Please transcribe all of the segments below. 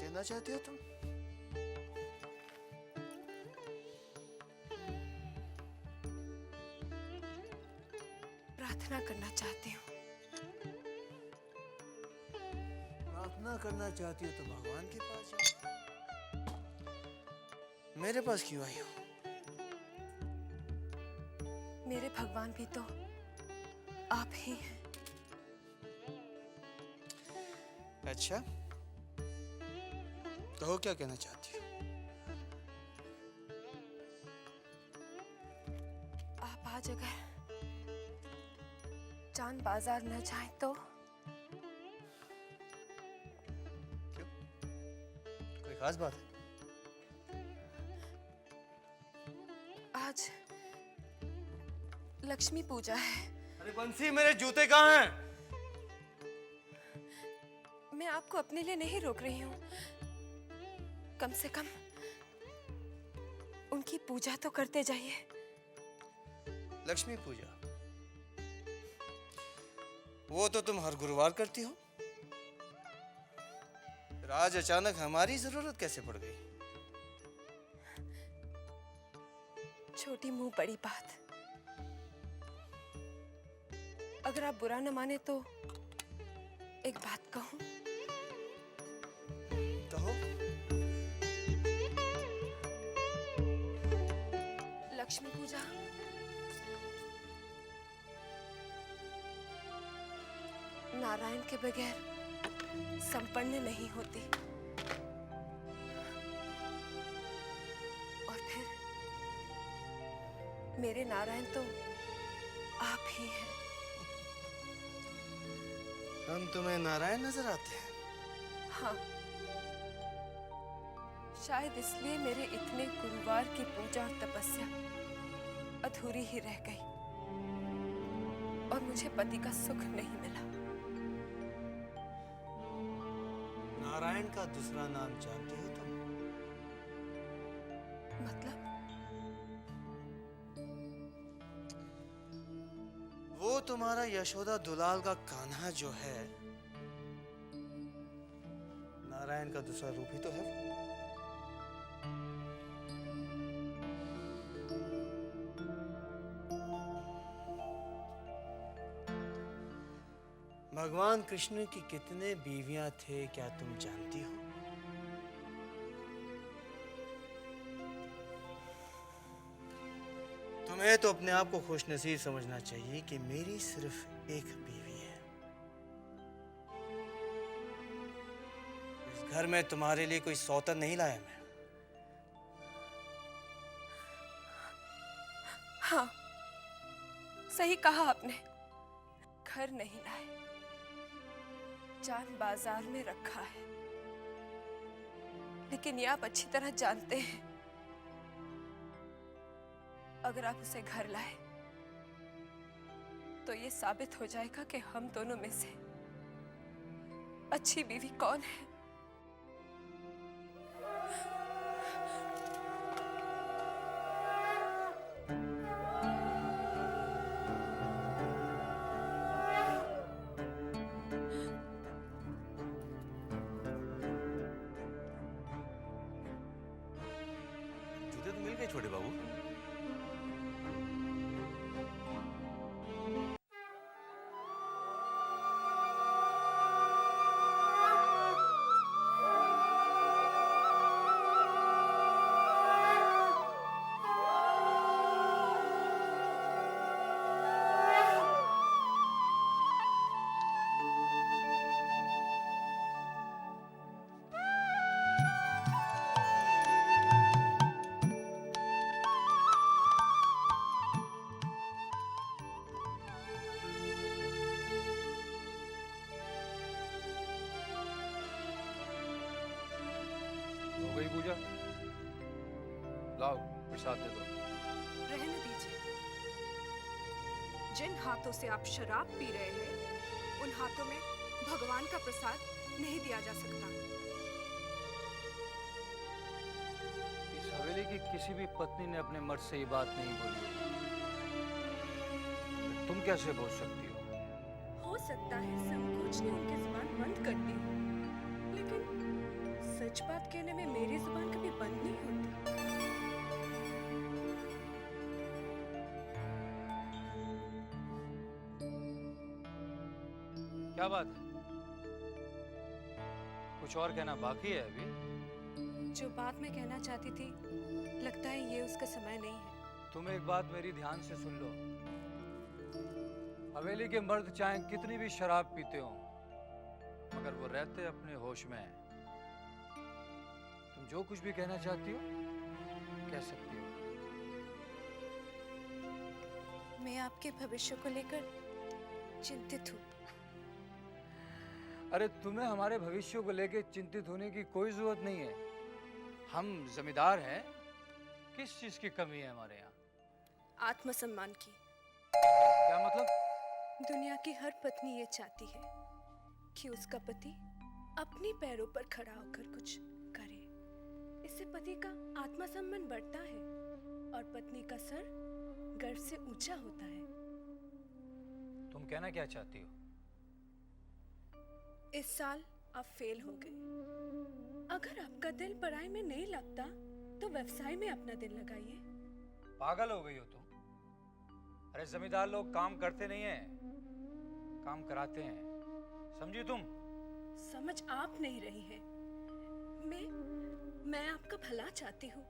देना चाहते हो तुम? प्रार्थना करना चाहती हूँ। प्रार्थना करना चाहती हो तो भगवान के पास जाओ। मेरे पास क्यों आई हो? मेरे भगवान भी तो आप ही हैं। अच्छा, कहो क्या कहना चाहती हो? आप आज अगर चांद बाजार न जाए तो? क्यों? कोई खास बात है? आज लक्ष्मी पूजा है। अरे बंसी, मेरे जूते कहाँ हैं? मैं आपको अपने लिए नहीं रोक रही हूँ। कम से कम उनकी पूजा तो करते जाइए। लक्ष्मी पूजा? वो तो तुम हर गुरुवार करती हो। फिर आज अचानक हमारी जरूरत कैसे पड़ गई? छोटी मुंह बड़ी बात। अगर आप बुरा न माने तो एक बात कहूं? कहो। लक्ष्मी पूजा नारायण के बगैर संपन्न नहीं होती। और फिर मेरे नारायण तो आप ही हैं। हम तुम्हें नारायण नजर आते हैं? हाँ, शायद इसलिए मेरे इतने गुरुवार की पूजा और तपस्या अधूरी ही रह गई और मुझे पति का सुख नहीं मिला। नारायण का दूसरा नाम जानती हो तुम? मतलब? वो तुम्हारा यशोदा दुलाल का कान्हा जो है, नारायण का दूसरा रूप ही तो है। भगवान कृष्ण की कितने बीवियां थे क्या तुम जानती हो? तुम्हें तो अपने आप को खुशनसीब समझना चाहिए कि मेरी सिर्फ एक बीवी है। इस घर में तुम्हारे लिए कोई सौतन नहीं लाया मैं। हाँ, सही कहा आपने। घर नहीं लाए, चांद बाजार में रखा है। लेकिन ये आप अच्छी तरह जानते हैं, अगर आप उसे घर लाए तो ये साबित हो जाएगा कि हम दोनों में से अच्छी बीवी कौन है। जूते तो मिल गए छोटे बाबू। लाओ प्रसाद दे दो। रहने दीजिए। जिन हाथों से आप शराब पी रहे हैं उन हाथों में भगवान का प्रसाद नहीं दिया जा सकता। इस हवेली की किसी भी पत्नी ने अपने मर्द से ये बात नहीं बोली। तुम कैसे बोल सकती हो सकता है संकोच ने उनकी जुबान बंद कर दी, लेकिन सच बात कहने में मेरी जुबान कभी बंद नहीं होती। क्या बात है? कुछ और कहना बाकी है अभी? जो बात मैं कहना चाहती थी, लगता है ये उसका समय नहीं है। तुम एक बात मेरी ध्यान से सुन लो। हवेली के मर्द चाहे कितनी भी शराब पीते हो, मगर वो रहते अपने होश में हैं। तुम जो कुछ भी कहना चाहती हो कह सकती हो। मैं आपके भविष्य को लेकर चिंतित हूँ। अरे तुम्हें हमारे भविष्य को लेकर चिंतित होने की कोई जरूरत नहीं है। हम जमींदार हैं, किस चीज की कमी है हमारे यहाँ? आत्मसम्मान की। क्या मतलब? दुनिया की हर पत्नी ये चाहती है कि उसका पति अपने पैरों पर खड़ा होकर कुछ करे। इससे पति का आत्मसम्मान बढ़ता है और पत्नी का सर गर्व से ऊंचा होता है। तुम कहना क्या चाहती हो? इस साल आप फेल हो गए। अगर आपका दिल पढ़ाई में नहीं लगता तो व्यवसाय में अपना दिल लगाइए। पागल हो गई हो तुम? अरे जमींदार लोग काम करते नहीं हैं, काम कराते हैं। समझी तुम? समझ आप नहीं रही हैं। मैं आपका भला चाहती हूँ।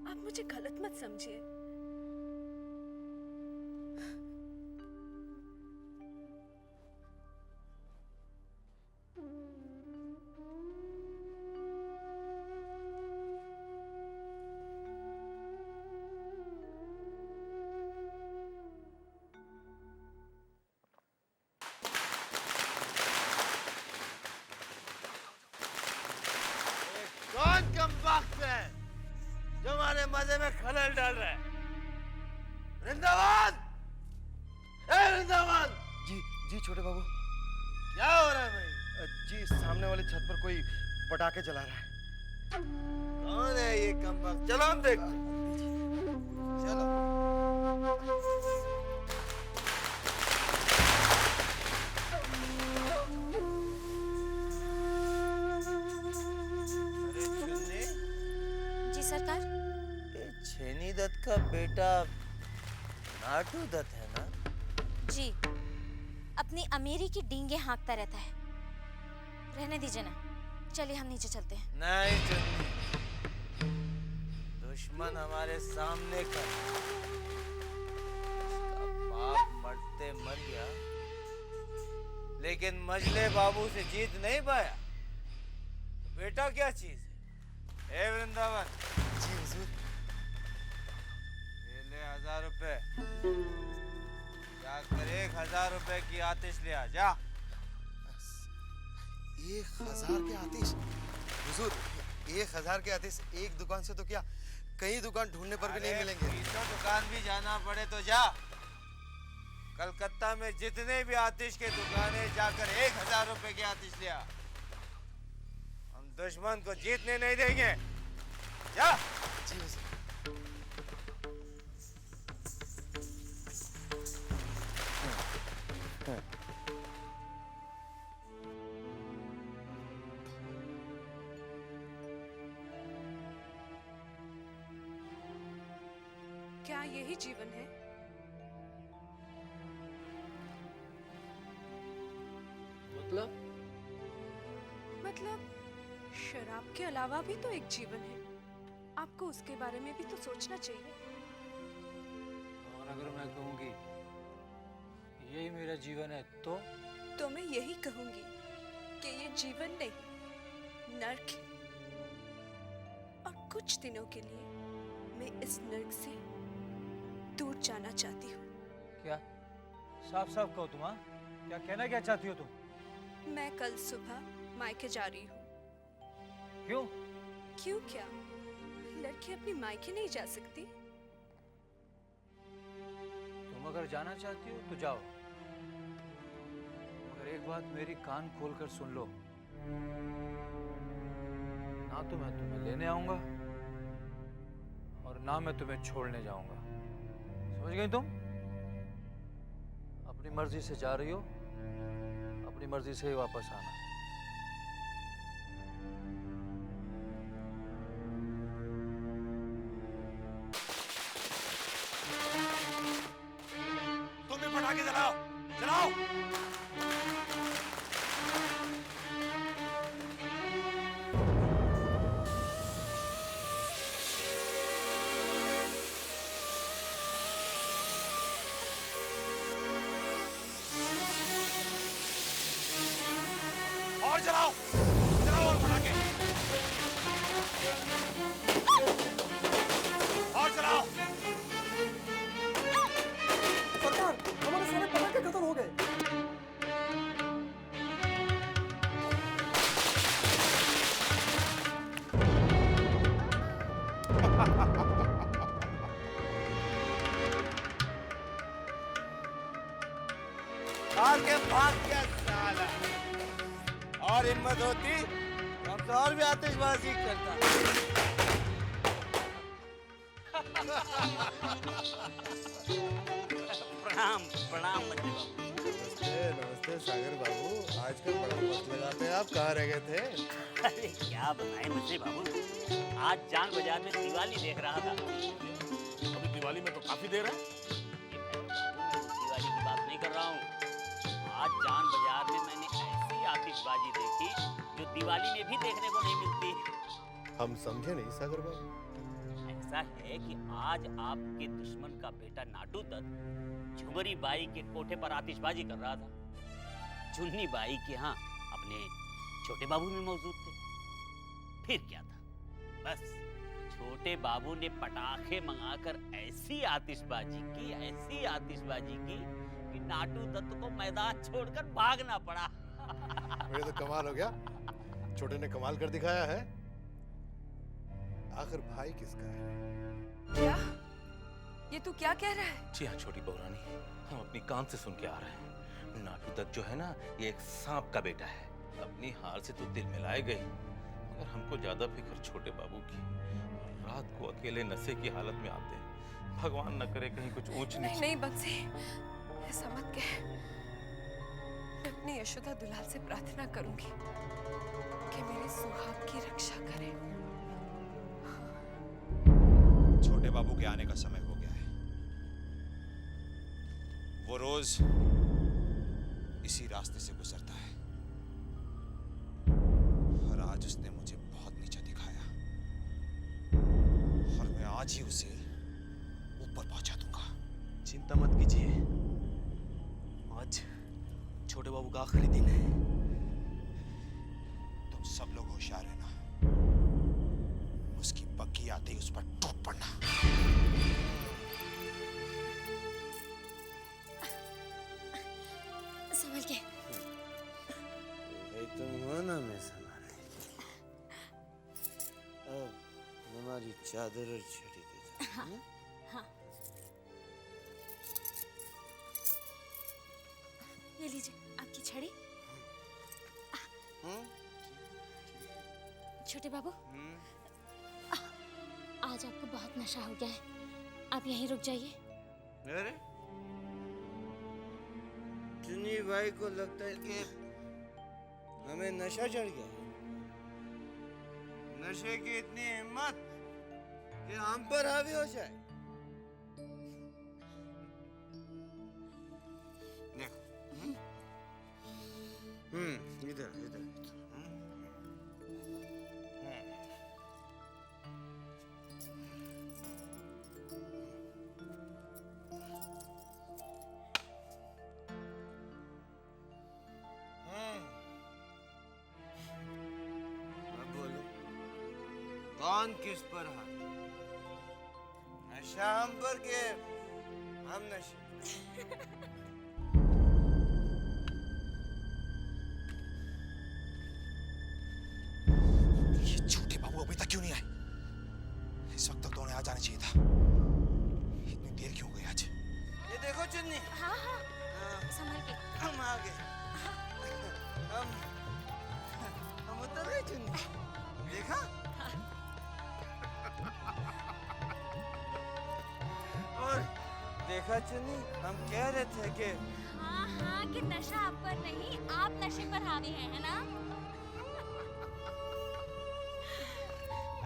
आप मुझे गलत मत समझिए। कौन कम वक्त है जो हमारे मजे में खलल डाल रहा है? वृंदावन! ए वृंदावन! जी छोटे बाबू। क्या हो रहा है भाई? जी सामने वाली छत पर कोई पटाखे जला रहा है। कौन है ये कम वक्त? चलो हम देखते हैं। चलो। अरे चुन्नी, जी सरकार। ये छेनी दत्त का बेटा नाटू दत्त है ना? जी, अपनी अमीरी की डींगे हाँकता रहता है। रहने दीजिए ना, चलिए हम नीचे चलते हैं। नहीं चुन्नी, दुश्मन हमारे सामने का है। उसका बाप मरते मर गया, लेकिन मजले बाबू से जीत नहीं पाया। तो बेटा क्या चीज है? ए वृंदावन! जी हुजूर। ये ले 1000 रुपए। जाकर 1000 रुपए की आतिश ले आ जा। 1000 के आतिश? हुजूर 1000 के आतिश एक दुकान से तो क्या कई दुकान ढूंढने पर भी नहीं मिलेंगे। तीसरा दुकान भी जाना पड़े तो जा। कलकत्ता में जितने भी आतिश के दुकानें जाकर 1000 रुपए की आतिश ले आ। हम दुश्मन को जीतने नहीं देंगे। जा। जी हुजूर। क्या यही जीवन है? मतलब शराब के अलावा भी तो एक जीवन है। आपको उसके बारे में भी तो सोचना चाहिए। और अगर मैं कहूँगी यही मेरा जीवन है तो मैं यही कहूंगी कि ये जीवन नहीं, नर्क है। और कुछ दिनों के लिए मैं इस नर्क से दूर जाना चाहती हूँ। क्या? साफ साफ कहो तुम। हाँ, क्या कहना क्या चाहती हो तुम? मैं कल सुबह मायके जा रही हूँ। क्यों? क्यों क्या? कि अपनी मायके नहीं जा सकती? तुम अगर जाना चाहती हो तो जाओ, मगर एक बात मेरी कान खोलकर सुन लो, ना तो मैं तुम्हें लेने आऊंगा और ना मैं तुम्हें छोड़ने जाऊंगा। समझ गई तुम? अपनी मर्जी से जा रही हो, अपनी मर्जी से ही वापस आना। तुम भी पटाखे जलाओ, जलाओ। और जलाओ, जलाओ और पटाखे, और जलाओ। सरकार, हमारे सारे पटाखे खत्म हो गए। हार के भाग गया साला। और हिम्मत होती तो हमसे और भी आतिशबाजी करता। प्रणाम प्रणाम मंत्री बाबू। नमस्ते नमस्ते सागर बाबू, आजकल बड़ा वक्त लगाते हैं आप, कहाँ रह गए थे? अरे क्या बताएं मंत्री बाबू, आज जान बाजार में दिवाली देख रहा था। अभी दिवाली में तो काफी देर है। ये दिवाली की बात नहीं कर रहा हूँ, आज जान बाजार में मैंने ऐसी आतिशबाजी देखी जो दिवाली में भी देखने को नहीं मिलती। हम समझे नहीं सागर बाबू। ऐसा है कि आज आपके दुश्मन का बेटा नाटू दत्त झुमरी बाई के कोठे पर आतिशबाजी कर रहा था। चुन्नी बाई के यहाँ अपने छोटे बाबू भी मौजूद थे। फिर क्या था, बस छोटे बाबू ने पटाखे मंगाकर ऐसी आतिशबाजी की कि नाटू दत्त को मैदान छोड़कर भागना पड़ा। ये तो कमाल हो गया, छोटे ने कमाल कर दिखाया है। आखिर भाई किसका है? क्या? ये तू क्या कह रहा है? जी हाँ छोटी बहुरानी, हम अपनी कान से सुन के आ रहे हैं। नाटू दत्त जो है ना, ये एक सांप का बेटा है। अपनी हार से तो दिल मिलाए गए, मगर हमको ज्यादा फिक्र छोटे बाबू की। रात को अकेले नशे की हालत में आते हैं। भगवान न करे कहीं कुछ ऊंच नहीं नीच। नहीं बंसी, ऐसा मत कह। मैं अपनी यशोदा दुलाल से प्रार्थना करूंगी कि मेरे सुहाग की रक्षा करे। छोटे बाबू के आने का समय हो गया है। वो रोज इसी रास्ते से गुजरता है और आज उसने मुझे बहुत नीचा दिखाया और मैं आज ही उसे ऊपर पहुंचा दूंगा। चिंता मत कीजिए, आज छोटे बाबू का आखिरी दिन है। तुम सब लोग होशियार रहना, उसकी बग्घी आते ही उस पर टूट पड़ना। संभल के। तुम हो ना, मैं संभाल। अब हमारी चादर और छड़ी दे दो। हाँ। ये लीजिए आपकी छड़ी। छोटे बाबू, आज आपको बहुत नशा हो गया है, आप यहीं रुक जाइए। अरे चुन्नी भाई को लगता है कि हमें नशा चढ़ गया। नशे की इतनी हिम्मत कि हम पर हावी हो जाए। देखो, इधर इधर। अब बोलो, कौन किस पर हाथ? नशा हम पर के हम नशे? ये छोटे बाबू अभी तक क्यों नहीं आए? इस इस वक्त तक तो उन्हें आ जाना चाहिए था। इतनी देर क्यों हो गई आज? ये देखो चुन्नी, हाँ हाँ संभल के। हम आ गए। हम उतर गए चुन्नी, देखा? और देखा चुन्नी, हम कह रहे थे कि हाँ हाँ कि नशा आप पर नहीं, आप नशे पर हावी हैं, है ना?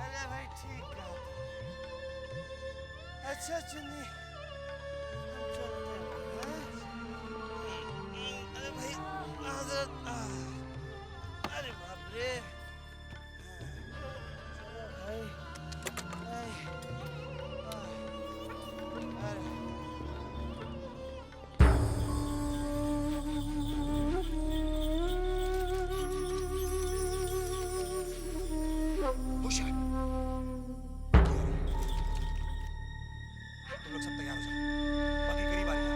अरे भाई ठीक कहा। अच्छा चुन्नी, हम चलते हैं। अरे भाई हजरत, अरे बाप रे, चलो भाई। अरे होशियार। तुम लोग सब तैयार हो जाओ, बाकी करीब आ रही है।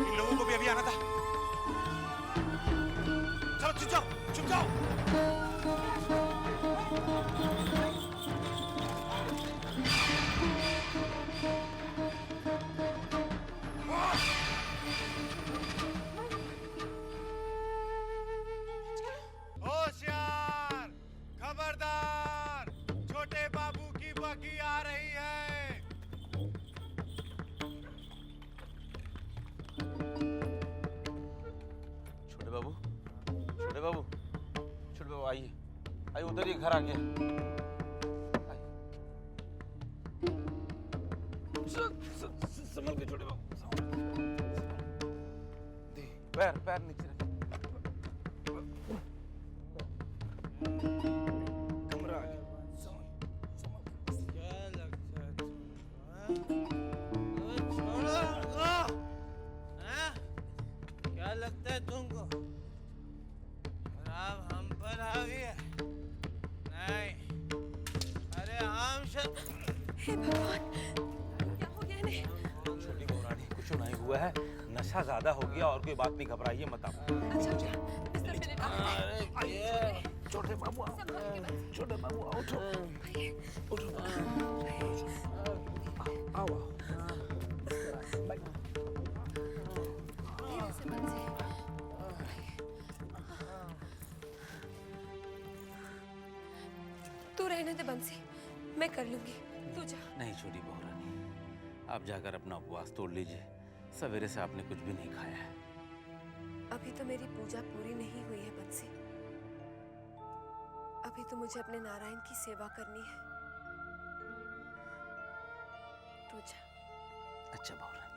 इन लोगों को भी अभी आना था। चलो चुप जाओ, चुप जाओ। होशियार, खबरदार, छोटे बाबू की बगी आ रही है। छोटे बाबू, छोटे बाबू, छोटे बाबू आइए, आइए उतरिए, घर आ गया। आइए। संभल के छोटे बाबू, पैर पैर नीचे रखिए। कमरा आ गया। क्या लगता है तुमको? छोड़ो उनको। हाँ? क्या लगता है तुमको? शराब हम पर आ गया? नहीं, अरे हम हे भगवान, क्या हो गया इन्हें? छोटी बहुरानी, कुछ नहीं हुआ है, नशा ज्यादा हो गया और कोई बात नहीं, घबराइए मत आप। अच्छा अच्छा, बिस्तर पे लेटा दो। अरे ये छोटे बाबू आओ, छोटे बाबू आओ, उठो, उठो, आओ आओ। धीरे से बंसी। तू रहने दे बंसी, मैं कर लूंगी, तू जा। नहीं छोटी बहुरानी, आप जाकर अपना उपवास तोड़ लीजिए, सवेरे से आपने कुछ भी नहीं खाया है। अभी तो मेरी पूजा पूरी नहीं हुई है बंसी, अभी तो मुझे अपने नारायण की सेवा करनी है। तू जा। अच्छा बहुरानी।